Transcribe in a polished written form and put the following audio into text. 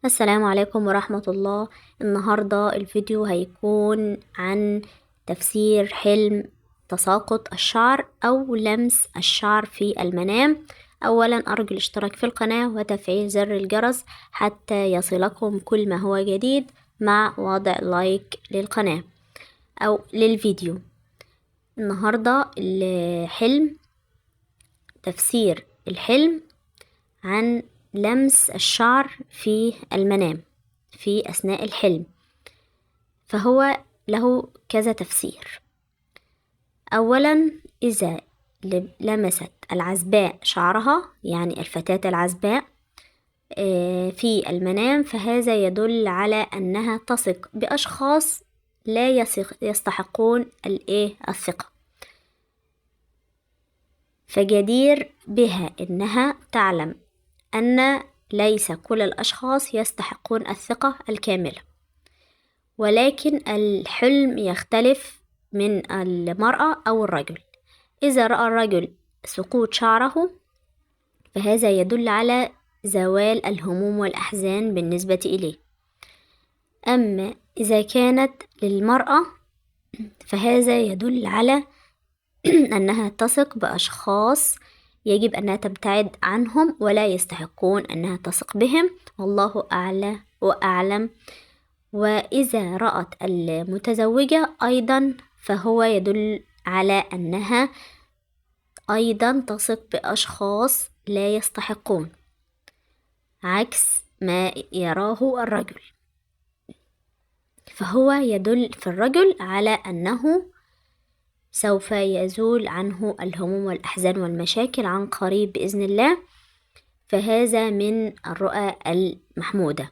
السلام عليكم ورحمة الله. النهاردة الفيديو هيكون عن تفسير حلم تساقط الشعر أو لمس الشعر في المنام. أولا أرجو الاشتراك في القناة وتفعيل زر الجرس حتى يصلكم كل ما هو جديد مع وضع لايك للقناة أو للفيديو. النهاردة تفسير الحلم عن لمس الشعر في المنام في أثناء الحلم، فهو له كذا تفسير. أولا، إذا لمست العزباء شعرها، يعني الفتاة العزباء في المنام، فهذا يدل على أنها تثق بأشخاص لا يستحقون الثقة، فجدير بها أنها تعلم أن ليس كل الأشخاص يستحقون الثقة الكاملة، ولكن الحلم يختلف من المرأة أو الرجل. إذا رأى الرجل سقوط شعره فهذا يدل على زوال الهموم والأحزان بالنسبة إليه. أما إذا كانت للمرأة فهذا يدل على أنها تثق بأشخاص يجب أنها تبتعد عنهم ولا يستحقون أنها تثق بهم، والله أعلى وأعلم. وإذا رأت المتزوجة أيضا فهو يدل على أنها أيضا تثق بأشخاص لا يستحقون، عكس ما يراه الرجل، فهو يدل في الرجل على أنه سوف يزول عنه الهموم والأحزان والمشاكل عن قريب بإذن الله، فهذا من الرؤى المحمودة.